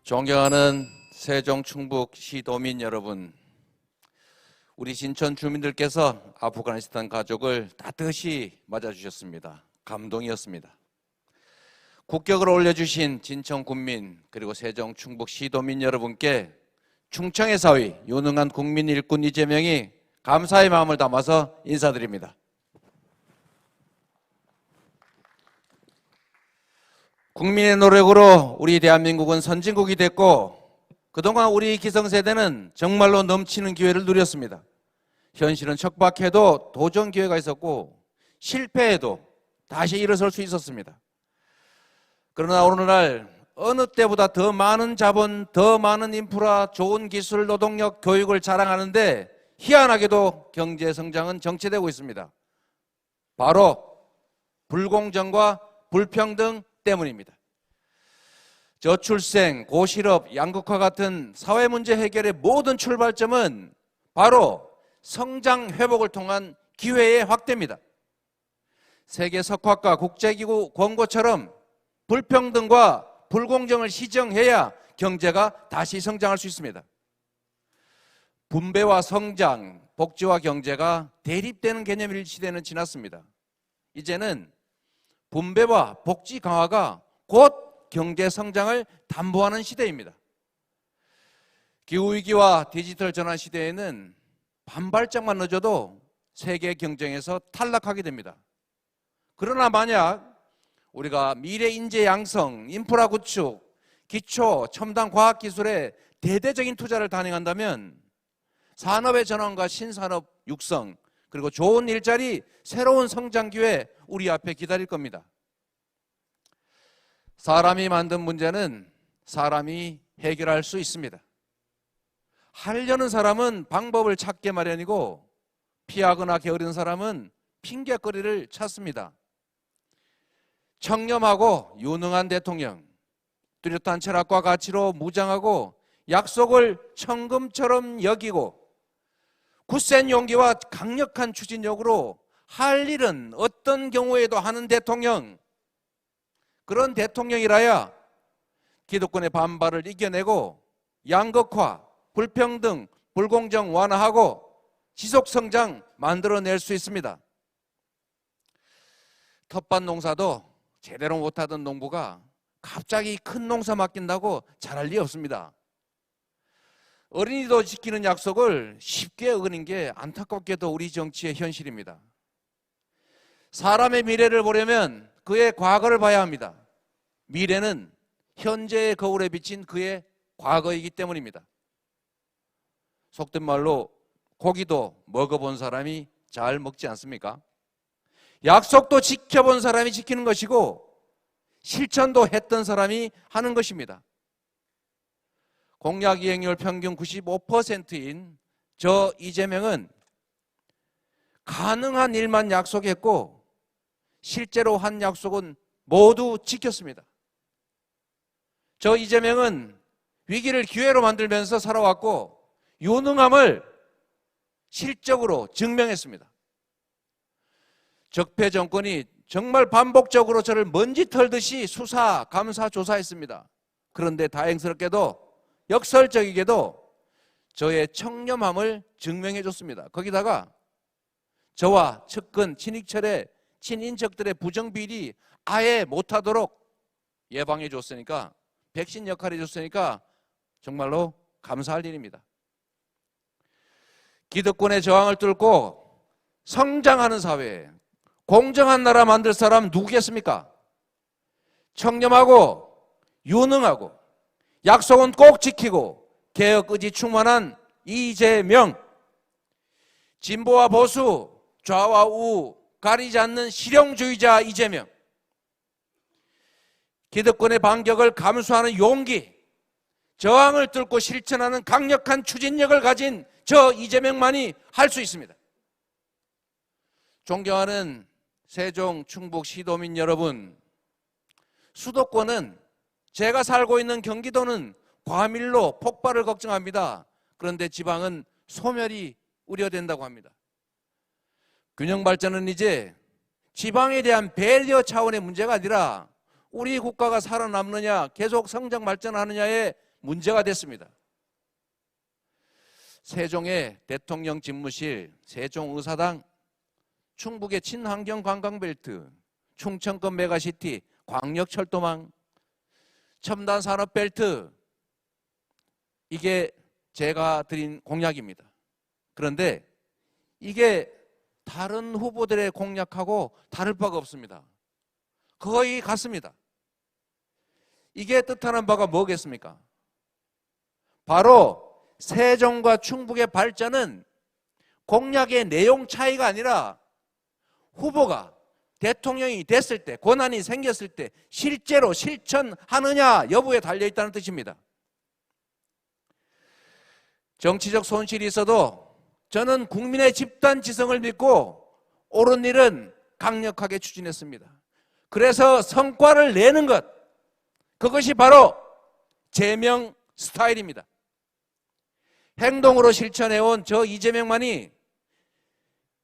존경하는 세종 충북 시도민 여러분, 우리 신천 주민들께서 아프가니스탄 가족을 따뜻이 맞아주셨습니다. 감동이었습니다. 국격을 올려주신 진천 군민 그리고 세종 충북 시도민 여러분께 충청의 사위 유능한 국민 일꾼 이재명이 감사의 마음을 담아서 인사드립니다. 국민의 노력으로 우리 대한민국은 선진국이 됐고 그동안 우리 기성세대는 정말로 넘치는 기회를 누렸습니다. 현실은 척박해도 도전 기회가 있었고 실패해도 다시 일어설 수 있었습니다. 그러나 오늘날 어느 때보다 더 많은 자본, 더 많은 인프라, 좋은 기술, 노동력, 교육을 자랑하는데 희한하게도 경제 성장은 정체되고 있습니다. 바로 불공정과 불평등 때문입니다. 저출생, 고실업, 양극화 같은 사회 문제 해결의 모든 출발점은 바로 성장 회복을 통한 기회의 확대입니다. 세계 석학과 국제기구 권고처럼 불평등과 불공정을 시정해야 경제가 다시 성장할 수 있습니다. 분배와 성장, 복지와 경제가 대립되는 개념일 시대는 지났습니다. 이제는 분배와 복지 강화가 곧 경제 성장을 담보하는 시대입니다. 기후위기와 디지털 전환 시대에는 반발짝만 늦어도 세계 경쟁에서 탈락하게 됩니다. 그러나 만약 우리가 미래 인재 양성, 인프라 구축, 기초, 첨단 과학기술에 대대적인 투자를 단행한다면 산업의 전환과 신산업 육성, 그리고 좋은 일자리, 새로운 성장 기회 우리 앞에 기다릴 겁니다. 사람이 만든 문제는 사람이 해결할 수 있습니다. 하려는 사람은 방법을 찾게 마련이고 피하거나 게으른 사람은 핑계거리를 찾습니다. 청렴하고 유능한 대통령, 뚜렷한 철학과 가치로 무장하고 약속을 청금처럼 여기고 굳센 용기와 강력한 추진력으로 할 일은 어떤 경우에도 하는 대통령, 그런 대통령이라야 기득권의 반발을 이겨내고 양극화, 불평등, 불공정 완화하고 지속성장 만들어낼 수 있습니다. 텃밭 농사도 제대로 못하던 농부가 갑자기 큰 농사 맡긴다고 잘할 리 없습니다. 어린이도 지키는 약속을 쉽게 어기는 게 안타깝게도 우리 정치의 현실입니다. 사람의 미래를 보려면 그의 과거를 봐야 합니다. 미래는 현재의 거울에 비친 그의 과거이기 때문입니다. 속된 말로 고기도 먹어본 사람이 잘 먹지 않습니까? 약속도 지켜본 사람이 지키는 것이고 실천도 했던 사람이 하는 것입니다. 공약 이행률 평균 95%인 저 이재명은 가능한 일만 약속했고 실제로 한 약속은 모두 지켰습니다. 저 이재명은 위기를 기회로 만들면서 살아왔고 유능함을 실적으로 증명했습니다. 적폐 정권이 정말 반복적으로 저를 먼지 털듯이 수사, 감사, 조사했습니다. 그런데 다행스럽게도 역설적이게도 저의 청렴함을 증명해 줬습니다. 거기다가 저와 측근, 친인척들의 부정비리 아예 못하도록 예방해 줬으니까, 백신 역할을 해줬으니까 정말로 감사할 일입니다. 기득권의 저항을 뚫고 성장하는 사회, 공정한 나라 만들 사람 누구겠습니까? 청렴하고 유능하고 약속은 꼭 지키고 개혁 의지 충만한 이재명, 진보와 보수, 좌와 우 가리지 않는 실용주의자 이재명, 기득권의 반격을 감수하는 용기, 저항을 뚫고 실천하는 강력한 추진력을 가진 저 이재명만이 할 수 있습니다. 존경하는 세종 충북 시도민 여러분, 수도권은, 제가 살고 있는 경기도는 과밀로 폭발을 걱정합니다. 그런데 지방은 소멸이 우려된다고 합니다. 균형 발전은 이제 지방에 대한 배려 차원의 문제가 아니라 우리 국가가 살아남느냐, 계속 성장 발전하느냐의 문제가 됐습니다. 세종의 대통령 집무실, 세종의사당, 충북의 친환경 관광벨트, 충청권 메가시티, 광역철도망, 첨단산업벨트, 이게 제가 드린 공약입니다. 그런데 이게 다른 후보들의 공약하고 다를 바가 없습니다. 거의 같습니다. 이게 뜻하는 바가 뭐겠습니까? 바로 세종과 충북의 발전은 공약의 내용 차이가 아니라 후보가 대통령이 됐을 때, 권한이 생겼을 때 실제로 실천하느냐 여부에 달려있다는 뜻입니다. 정치적 손실이 있어도 저는 국민의 집단 지성을 믿고 옳은 일은 강력하게 추진했습니다. 그래서 성과를 내는 것, 그것이 바로 제명 스타일입니다. 행동으로 실천해온 저 이재명만이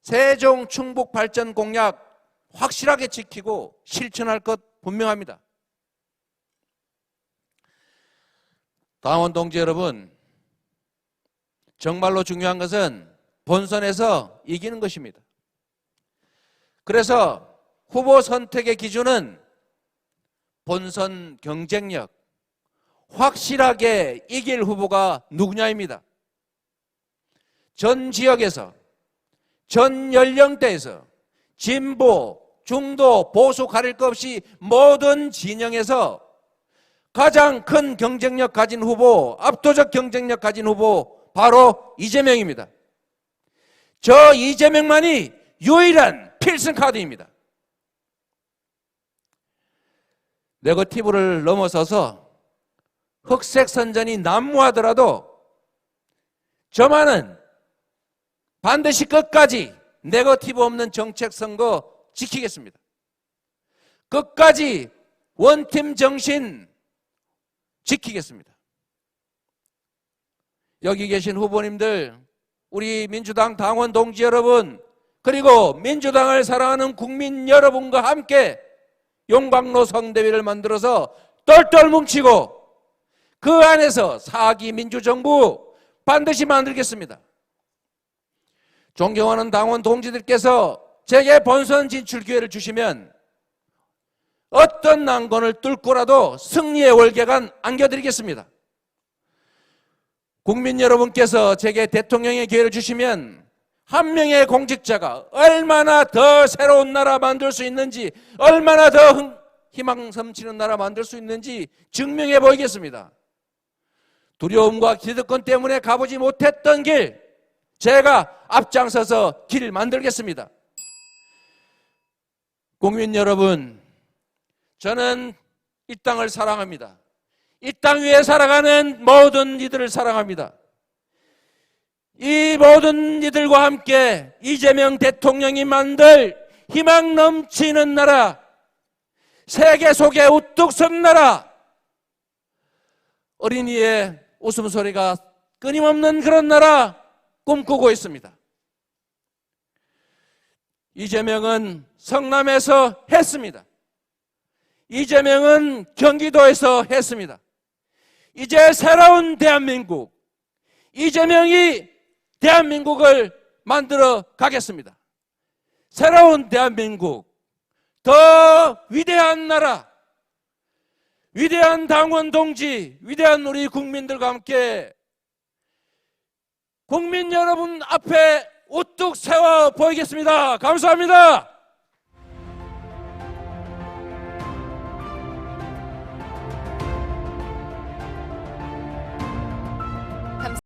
세종 충북 발전 공약 확실하게 지키고 실천할 것 분명합니다. 당원 동지 여러분, 정말로 중요한 것은 본선에서 이기는 것입니다. 그래서 후보 선택의 기준은 본선 경쟁력, 확실하게 이길 후보가 누구냐입니다. 전 지역에서, 전 연령대에서 진보, 중도, 보수 가릴 것 없이 모든 진영에서 가장 큰 경쟁력 가진 후보, 압도적 경쟁력 가진 후보 바로 이재명입니다. 저 이재명만이 유일한 필승 카드입니다. 네거티브를 넘어서서 흑색 선전이 난무하더라도 저만은 반드시 끝까지 네거티브 없는 정책 선거 지키겠습니다. 끝까지 원팀 정신 지키겠습니다. 여기 계신 후보님들, 우리 민주당 당원 동지 여러분, 그리고 민주당을 사랑하는 국민 여러분과 함께 용광로 성대위를 만들어서 똘똘 뭉치고 그 안에서 4기 민주정부 반드시 만들겠습니다. 존경하는 당원 동지들께서 제게 본선 진출 기회를 주시면 어떤 난관을 뚫고라도 승리의 월계관 안겨드리겠습니다. 국민 여러분께서 제게 대통령의 기회를 주시면 한 명의 공직자가 얼마나 더 새로운 나라 만들 수 있는지, 얼마나 더 희망 넘치는 나라 만들 수 있는지 증명해 보이겠습니다. 두려움과 기득권 때문에 가보지 못했던 길, 제가 앞장서서 길 만들겠습니다. 국민 여러분, 저는 이 땅을 사랑합니다. 이 땅 위에 살아가는 모든 이들을 사랑합니다. 이 모든 이들과 함께 이재명 대통령이 만들 희망 넘치는 나라, 세계 속에 우뚝 선 나라, 어린이의 웃음소리가 끊임없는 그런 나라 꿈꾸고 있습니다. 이재명은 성남에서 했습니다. 이재명은 경기도에서 했습니다. 이제 새로운 대한민국, 이재명이 대한민국을 만들어 가겠습니다. 새로운 대한민국, 더 위대한 나라, 위대한 당원 동지, 위대한 우리 국민들과 함께 국민 여러분 앞에 우뚝 세워 보이겠습니다. 감사합니다.